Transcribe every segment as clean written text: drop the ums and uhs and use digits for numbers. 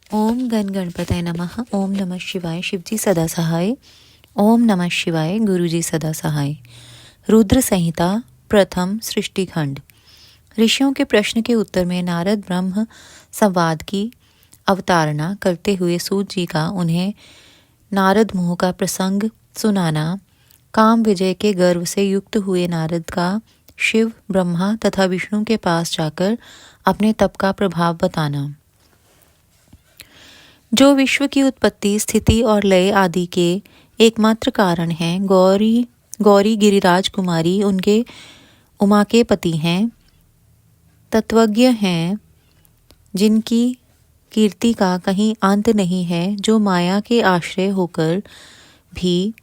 ओम गण गणपतये नमः। ओम नमः शिवाय। शिवजी सदा सहाय। ओम नमः शिवाय। गुरुजी सदा सहाय। रुद्र संहिता प्रथम सृष्टिखंड। ऋषियों के प्रश्न के उत्तर में नारद ब्रह्म संवाद की अवतारणा करते हुए सूत जी का उन्हें नारद मोह का प्रसंग सुनाना, काम विजय के गर्व से युक्त हुए नारद का शिव, ब्रह्मा तथा विष्णु के पास जाकर अपने तप का प्रभाव बताना, जो विश्व की उत्पत्ति, स्थिति और लय आदि के एकमात्र कारण हैं। गौरी गिरिराज कुमारी उनके उमा के पति हैं, तत्वज्ञ हैं, जिनकी कीर्ति का कहीं अंत नहीं है, जो माया के आश्रय होकर भी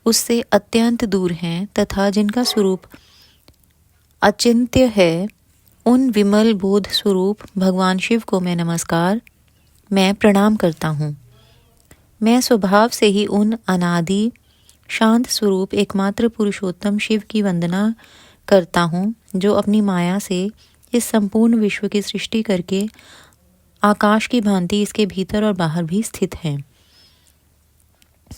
उससे अत्यंत दूर हैं तथा जिनका स्वरूप अचिंत्य है। उन विमल बोध स्वरूप भगवान शिव को मैं प्रणाम करता हूँ। मैं स्वभाव से ही उन अनादि शांत स्वरूप एकमात्र पुरुषोत्तम शिव की वंदना करता हूँ, जो अपनी माया से इस संपूर्ण विश्व की सृष्टि करके आकाश की भांति इसके भीतर और बाहर भी स्थित हैं।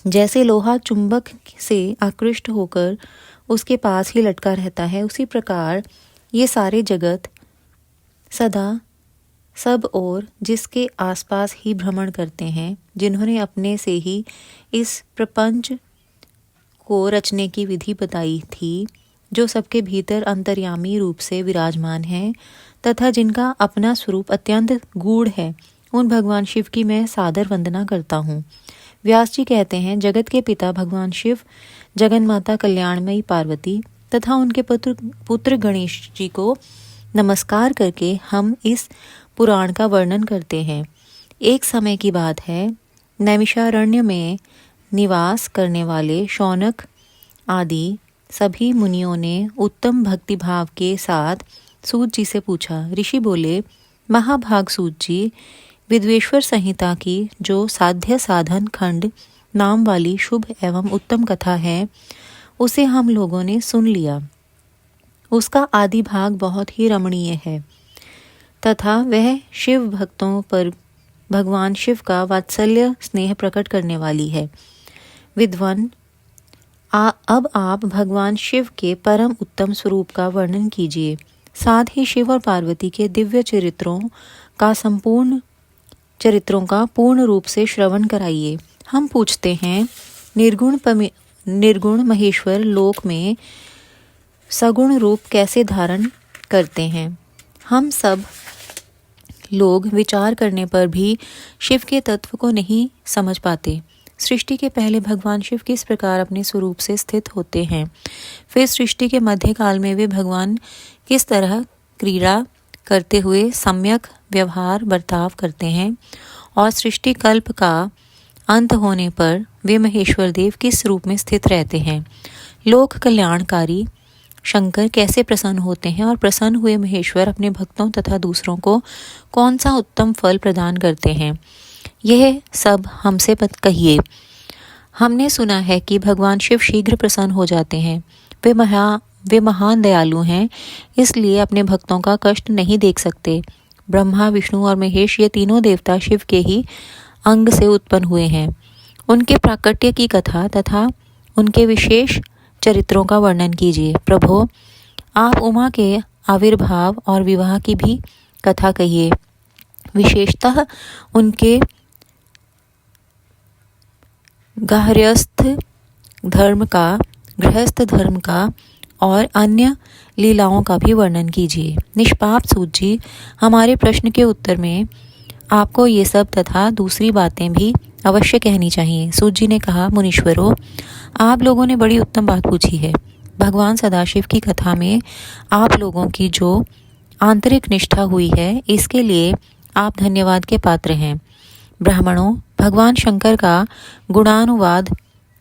जैसे लोहा चुंबक से आकृष्ट होकर उसके पास ही लटका रहता है, उसी प्रकार ये सारे जगत सदा सब और जिसके आसपास ही भ्रमण करते हैं, जिन्होंने अपने से ही इस प्रपंच को रचने की विधि बताई थी, जो सबके भीतर अंतर्यामी रूप से विराजमान है तथा जिनका अपना स्वरूप अत्यंत गूढ़ है, उन भगवान शिव की मैं सादर वंदना करता हूँ। व्यास जी कहते हैं, जगत के पिता भगवान शिव, जगन माता कल्याणमयी पार्वती तथा उनके पुत्र गणेश जी को नमस्कार करके हम इस पुराण का वर्णन करते हैं। एक समय की बात है, नैमिषारण्य में निवास करने वाले शौनक आदि सभी मुनियों ने उत्तम भक्ति भाव के साथ सूत जी से पूछा। ऋषि बोले, महाभाग सूत जी, विद्वेश्वर संहिता की जो साध्य साधन खंड नाम वाली शुभ एवं उत्तम कथा है, उसे हम लोगों ने सुन लिया। उसका आदि भाग बहुत ही रमणीय है तथा वह शिव भक्तों पर भगवान शिव का वात्सल्य स्नेह प्रकट करने वाली है। विद्वान, अब आप भगवान शिव के परम उत्तम स्वरूप का वर्णन कीजिए, साथ ही शिव और पार्वती के दिव्य चरित्रों का पूर्ण रूप से श्रवण कराइए। हम पूछते हैं, निर्गुण महेश्वर लोक में सगुण रूप कैसे धारण करते हैं? हम सब लोग विचार करने पर भी शिव के तत्व को नहीं समझ पाते। सृष्टि के पहले भगवान शिव किस प्रकार अपने स्वरूप से स्थित होते हैं, फिर सृष्टि के मध्य काल में वे भगवान किस तरह क्रीड़ा करते हुए सम्यक व्यवहार बर्ताव करते हैं, और सृष्टि कल्प का अंत होने पर वे महेश्वर देव किस रूप में स्थित रहते हैं। लोक कल्याणकारी शंकर कैसे प्रसन्न होते हैं और प्रसन्न हुए महेश्वर अपने भक्तों तथा दूसरों को कौन सा उत्तम फल प्रदान करते हैं, यह सब हमसे कहिए। हमने सुना है कि भगवान शिव शीघ्र प्रसन्न हो जाते हैं। वे महान दयालु हैं, इसलिए अपने भक्तों का कष्ट नहीं देख सकते। ब्रह्मा, विष्णु और महेश ये तीनों देवता शिव के ही अंग से उत्पन्न हुए हैं। उनके प्राकट्य की कथा तथा उनके विशेष चरित्रों का वर्णन कीजिए। प्रभो, आप उमा के आविर्भाव और विवाह की भी कथा कहिए, विशेषतः उनके गृहस्थ धर्म का और अन्य लीलाओं का भी वर्णन कीजिए। निष्पाप सूत जी, हमारे प्रश्न के उत्तर में आपको ये सब तथा दूसरी बातें भी अवश्य कहनी चाहिए। सूत जी ने कहा, मुनीश्वरों, आप लोगों ने बड़ी उत्तम बात पूछी है। भगवान सदाशिव की कथा में आप लोगों की जो आंतरिक निष्ठा हुई है, इसके लिए आप धन्यवाद के पात्र हैं। ब्राह्मणों, भगवान शंकर का गुणानुवाद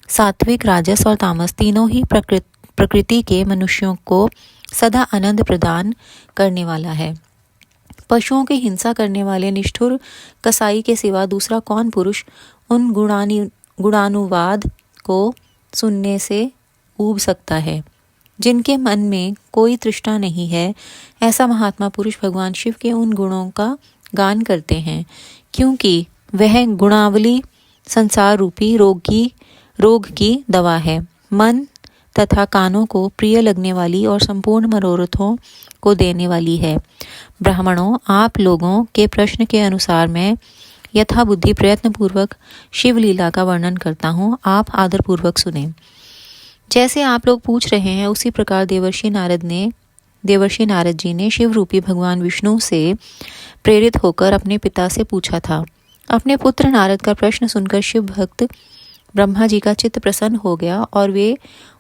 सात्विक, राजस और तामस तीनों ही प्रकृति के मनुष्यों को सदा आनंद प्रदान करने वाला है। पशुओं की हिंसा करने वाले निष्ठुर कसाई के सिवा दूसरा कौन पुरुष उन गुणानुवाद को सुनने से ऊब सकता है? जिनके मन में कोई तृष्णा नहीं है, ऐसा महात्मा पुरुष भगवान शिव के उन गुणों का गान करते हैं, क्योंकि वह गुणावली संसार रूपी रोग की दवा है। मन तथा कानों को प्रिय लगने वाली और संपूर्ण मनोरथों को देने वाली है। ब्राह्मणों, आप लोगों के प्रश्न के अनुसार मैं यथा बुद्धि प्रयत्न पूर्वक शिवलीला का वर्णन करता हूँ। आप आदरपूर्वक सुने। जैसे आप लोग पूछ रहे हैं उसी प्रकार देवर्षि नारद जी ने शिव रूपी भगवान विष्णु से प्रेरित होकर अपने पिता से पूछा था। अपने पुत्र नारद का प्रश्न सुनकर शिव भक्त ब्रह्मा जी का चित्त प्रसन्न हो गया और वे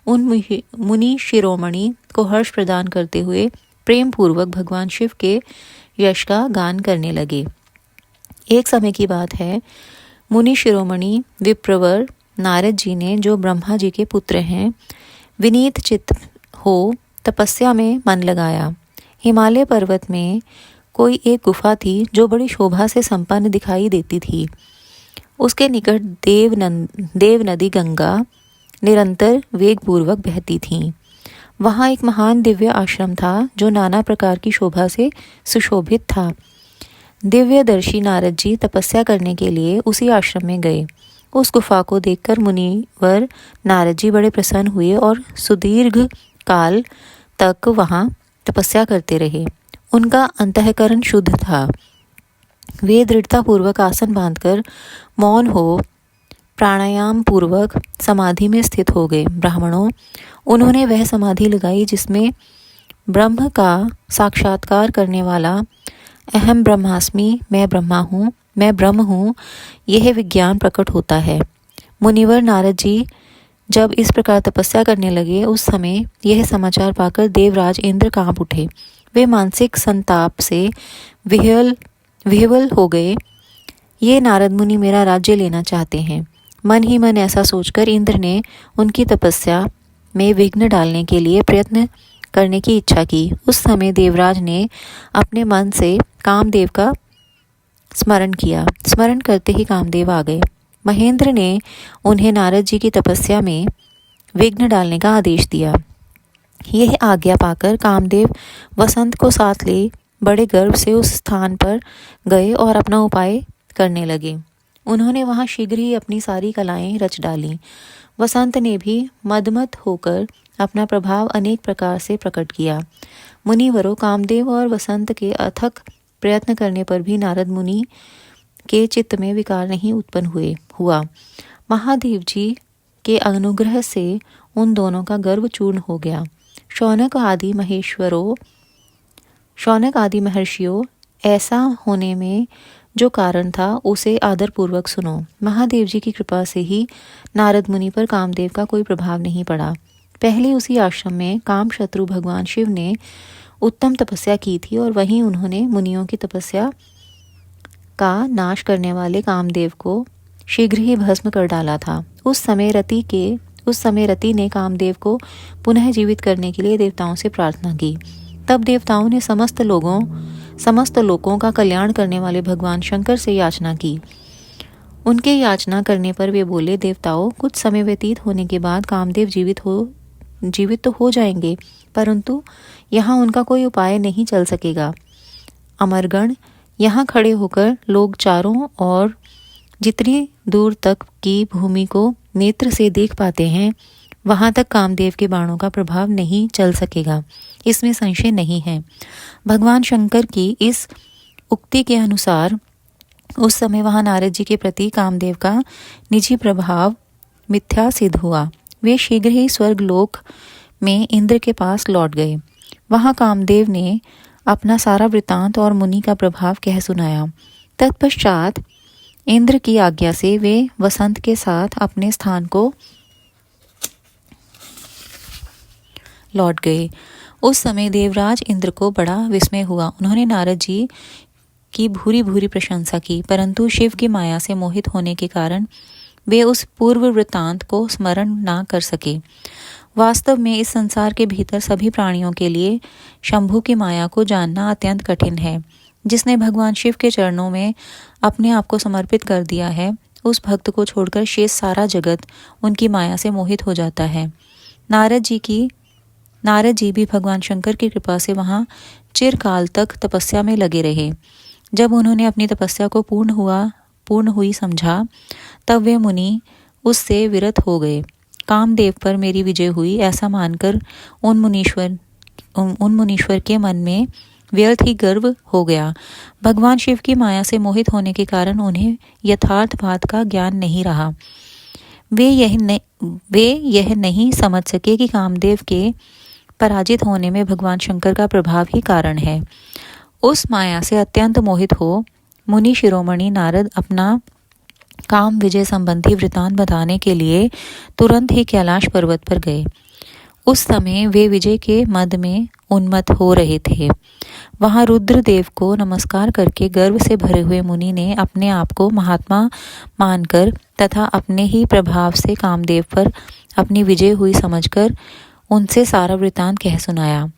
उन मुनि शिरोमणि को हर्ष प्रदान करते हुए प्रेम पूर्वक भगवान शिव के यश का गान करने लगे। एक समय की बात है, मुनि शिरोमणि विप्रवर नारद जी ने, जो ब्रह्मा जी के पुत्र हैं, विनीत चित्त हो तपस्या में मन लगाया। हिमालय पर्वत में कोई एक गुफा थी जो बड़ी शोभा से संपन्न दिखाई देती थी। उसके निकट देव नदी गंगा निरंतर वेगपूर्वक बहती थी। वहाँ एक महान दिव्य आश्रम था जो नाना प्रकार की शोभा से सुशोभित था। दिव्यदर्शी नारद जी तपस्या करने के लिए उसी आश्रम में गए। उस गुफा को देखकर मुनिवर नारद जी बड़े प्रसन्न हुए और सुदीर्घ काल तक वहाँ तपस्या करते रहे। उनका अंतःकरण शुद्ध था। वे दृढ़ता पूर्वक आसन बांधकर मौन हो प्राणायाम पूर्वक समाधि में स्थित हो गए। ब्राह्मणों, उन्होंने वह समाधि लगाई जिसमें ब्रह्म का साक्षात्कार करने वाला अहम ब्रह्मास्मि, मैं ब्रह्म हूँ, यह विज्ञान प्रकट होता है। मुनिवर नारद जी जब इस प्रकार तपस्या करने लगे उस समय यह समाचार पाकर देवराज इंद्र कांप उठे। वे मानसिक संताप से विह्वल हो गए। ये नारद मुनि मेरा राज्य लेना चाहते हैं। मन ही मन ऐसा सोचकर इंद्र ने उनकी तपस्या में विघ्न डालने के लिए प्रयत्न करने की इच्छा की। उस समय देवराज ने अपने मन से कामदेव का स्मरण किया। स्मरण करते ही कामदेव आ गए। महेंद्र ने उन्हें नारद जी की तपस्या में विघ्न डालने का आदेश दिया। यह आज्ञा पाकर कामदेव वसंत को साथ ले बड़े गर्व से उस स्थान पर गए और अपना उपाय करने लगे। उन्होंने वहां शीघ्र ही अपनी सारी कलाएं रच डाली। वसंत ने भी मदमत होकर अपना प्रभाव अनेक प्रकार से प्रकट किया। मुनिवरों, कामदेव और वसंत के अथक प्रयत्न करने पर भी नारद मुनि के चित्त में विकार नहीं उत्पन्न हुआ। महादेव जी के अनुग्रह से उन दोनों का गर्व चूर्ण हो गया। शौनक आदि महर्षियों, ऐसा होने में जो कारण था उसे आदरपूर्वक सुनो। महादेव जी की कृपा से ही नारद मुनि पर कामदेव का कोई प्रभाव नहीं पड़ा। पहले उसी आश्रम में काम शत्रु भगवान शिव ने उत्तम तपस्या की थी और वहीं उन्होंने मुनियों की तपस्या का नाश करने वाले कामदेव को शीघ्र ही भस्म कर डाला था। उस समय रति ने कामदेव को पुनः जीवित करने के लिए देवताओं से प्रार्थना की। तब देवताओं ने समस्त लोगों का कल्याण करने वाले भगवान शंकर से याचना की। उनके याचना करने पर वे बोले, देवताओं, कुछ समय व्यतीत होने के बाद कामदेव जीवित तो हो जाएंगे, परंतु यहाँ उनका कोई उपाय नहीं चल सकेगा। अमरगण यहाँ खड़े होकर लोग चारों ओर जितनी दूर तक की भूमि को नेत्र से देख पाते हैं, वहां तक कामदेव के बाणों का प्रभाव नहीं चल सकेगा, इसमें संशय नहीं है। भगवान शंकर की इस उक्ति के अनुसार उस समय वहां नारद जी के प्रति कामदेव का निजी प्रभाव मिथ्या सिद्ध हुआ। वे शीघ्र ही स्वर्गलोक में इंद्र के पास लौट गए। वहां कामदेव ने अपना सारा वृतांत और मुनि का प्रभाव कह सुनाया। तत्पश्चात इंद्र की आज्ञा से वे वसंत के साथ अपने स्थान को लौट गए। उस समय देवराज इंद्र को बड़ा विस्मय हुआ। उन्होंने नारद जी की भूरी भूरी प्रशंसा की, परंतु शिव की माया से मोहित होने के कारण वे उस पूर्व वृत्तांत को स्मरण ना कर सके। वास्तव में इस संसार के भीतर सभी प्राणियों के लिए शंभु की माया को जानना अत्यंत कठिन है। जिसने भगवान शिव के चरणों में अपने आप को समर्पित कर दिया है, उस भक्त को छोड़कर शेष सारा जगत उनकी माया से मोहित हो जाता है। नारद जी भी भगवान शंकर की कृपा से वहां चिरकाल तक तपस्या में लगे रहे। जब उन्होंने अपनी तपस्या को पूर्ण हुई समझा, तब वे मुनि उससे विरत हो गए। कामदेव पर मेरी विजय हुई ऐसा मानकर उन मुनीश्वर के मन में व्यर्थ ही गर्व हो गया। भगवान शिव की माया से मोहित होने के कारण उन्हें यथार्थ बात का ज्ञान नहीं रहा। वे यह नहीं समझ सके कि कामदेव के पराजित होने में भगवान शंकर का प्रभाव ही कारण है। उस माया से अत्यंत मोहित हो मुनि शिरोमणि नारद अपना काम विजय संबंधी वृतांत बताने के लिए तुरंत ही कैलाश पर्वत पर गए। उस समय वे विजय के मद में उन्मत्त हो रहे थे। वहां रुद्रदेव को नमस्कार करके गर्व से भरे हुए मुनि ने अपने आप को महात्मा मानकर तथा अपने ही प्रभाव से कामदेव पर अपनी विजय हुई समझकर उनसे सारा वृतांत कह सुनाया।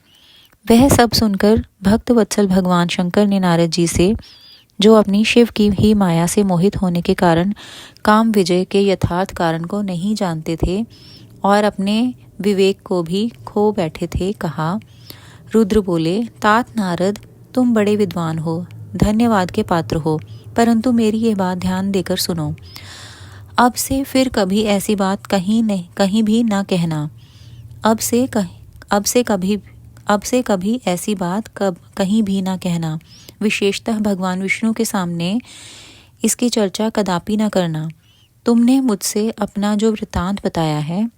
वह सब सुनकर भक्त वत्सल भगवान शंकर ने नारद जी से, जो अपनी शिव की ही माया से मोहित होने के कारण काम विजय के यथार्थ कारण को नहीं जानते थे और अपने विवेक को भी खो बैठे थे, कहा। रुद्र बोले, तात नारद, तुम बड़े विद्वान हो, धन्यवाद के पात्र हो, परंतु मेरी ये बात ध्यान देकर सुनो। अब से फिर कभी ऐसी बात कहीं भी ना कहना। अब से कभी ऐसी बात कहीं भी ना कहना। विशेषतः भगवान विष्णु के सामने इसकी चर्चा कदापि न करना। तुमने मुझसे अपना जो वृत्तांत बताया है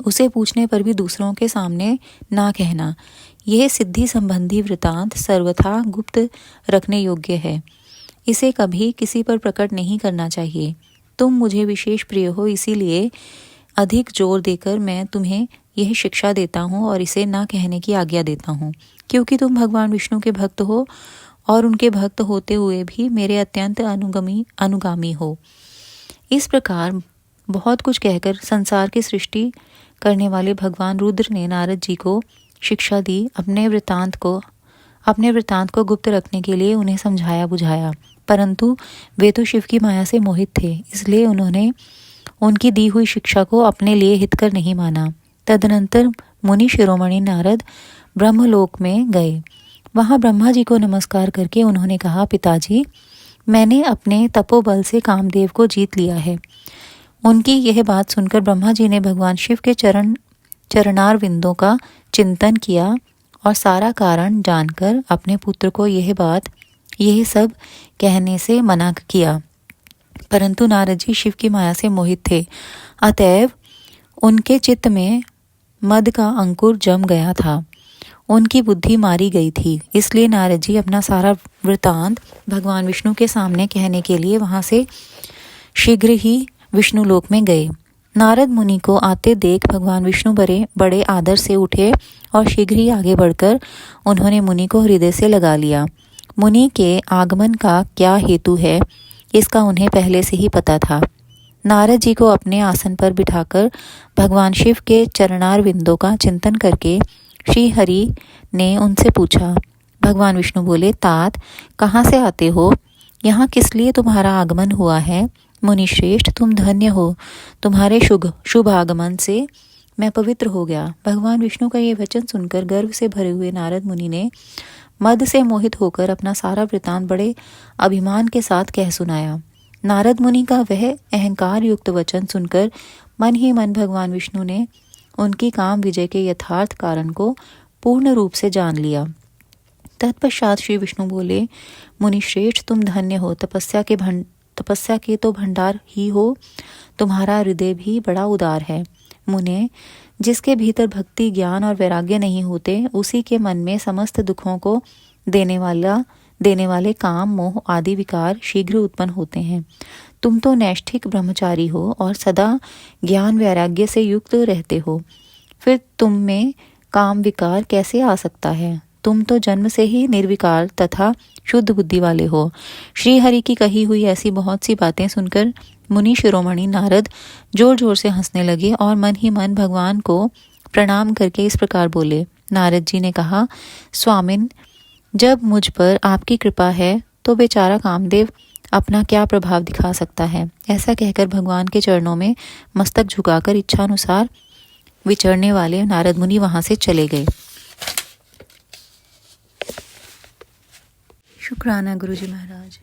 उसे पूछने पर भी दूसरों के सामने ना कहना। यह सिद्धि संबंधी वृत्तांत सर्वथा गुप्त रखने योग्य है। इसे कभी किसी पर प्रकट नहीं करना चाहिए। तुम मुझे विशेष प्रिय हो, इसीलिए अधिक जोर देकर मैं तुम्हें यह शिक्षा देता हूँ और इसे ना कहने की आज्ञा देता हूँ, क्योंकि तुम भगवान विष्णु के भक्त हो और उनके भक्त होते हुए भी मेरे अत्यंत अनुगामी हो। इस प्रकार बहुत कुछ कहकर संसार की सृष्टि करने वाले भगवान रुद्र ने नारद जी को शिक्षा दी। अपने वृत्तांत को गुप्त रखने के लिए उन्हें समझाया बुझाया, परंतु वे तो शिव की माया से मोहित थे, इसलिए उन्होंने उनकी दी हुई शिक्षा को अपने लिए हितकर नहीं माना। तदनंतर मुनि शिरोमणि नारद ब्रह्मलोक में गए। वहां ब्रह्मा जी को नमस्कार करके उन्होंने कहा, पिताजी, मैंने अपने तपोबल से कामदेव को जीत लिया है। उनकी यह बात सुनकर ब्रह्मा जी ने भगवान शिव के चरणार विंदों का चिंतन किया और सारा कारण जानकर अपने पुत्र को यह सब कहने से मना किया, परंतु नारद जी शिव की माया से मोहित थे, अतएव उनके चित्त में मद का अंकुर जम गया था, उनकी बुद्धि मारी गई थी। इसलिए नारद जी अपना सारा वृतांत भगवान विष्णु के सामने कहने के लिए वहां से शीघ्र ही विष्णु लोक में गए। नारद मुनि को आते देख भगवान विष्णु बड़े आदर से उठे और शीघ्र ही आगे बढ़कर उन्होंने मुनि को हृदय से लगा लिया। मुनि के आगमन का क्या हेतु है, इसका उन्हें पहले से ही पता था। नारद जी को अपने आसन पर बिठाकर भगवान शिव के चरणार विंदों का चिंतन करके श्री हरि ने उनसे पूछा। भगवान विष्णु बोले, तात, कहाँ से आते हो? यहाँ किस लिए तुम्हारा आगमन हुआ है? मुनि श्रेष्ठ, तुम धन्य हो, तुम्हारे शुभ आगमन से मैं पवित्र हो गया। भगवान विष्णु का ये वचन सुनकर गर्व से भरे हुए नारद मुनि ने मद से मोहित होकर अपना सारा वृतांत बड़े अभिमान के साथ कह सुनाया। नारद मुनि का वह अहंकार युक्त वचन सुनकर मन ही मन भगवान विष्णु ने उनकी काम विजय के यथार्थ कारण को पूर्ण रूप से जान लिया। तत्पश्चात श्री विष्णु बोले, मुनि श्रेष्ठ, तुम धन्य हो, तपस्या के तो भंडार ही हो, तुम्हारा हृदय भी बड़ा उदार है। मुने, जिसके भीतर भक्ति, ज्ञान और वैराग्य नहीं होते, उसी के मन में समस्त दुखों को देने वाले काम, मोह आदि विकार शीघ्र उत्पन्न होते हैं। तुम तो नैष्ठिक ब्रह्मचारी हो और सदा ज्ञान वैराग्य से युक्त रहते हो, फिर तुम में काम विकार कैसे आ सकता है? तुम तो जन्म से ही निर्विकार तथा शुद्ध बुद्धि वाले हो। श्री हरि की कही हुई ऐसी बहुत सी बातें सुनकर मुनि शिरोमणि नारद जोर जोर से हंसने लगे और मन ही मन भगवान को प्रणाम करके इस प्रकार बोले। नारद जी ने कहा, स्वामिन, जब मुझ पर आपकी कृपा है तो बेचारा कामदेव अपना क्या प्रभाव दिखा सकता है? ऐसा कहकर भगवान के चरणों में मस्तक झुकाकर इच्छानुसार विचरने वाले नारद मुनि वहां से चले गए। शुक्राना गुरुजी महाराज।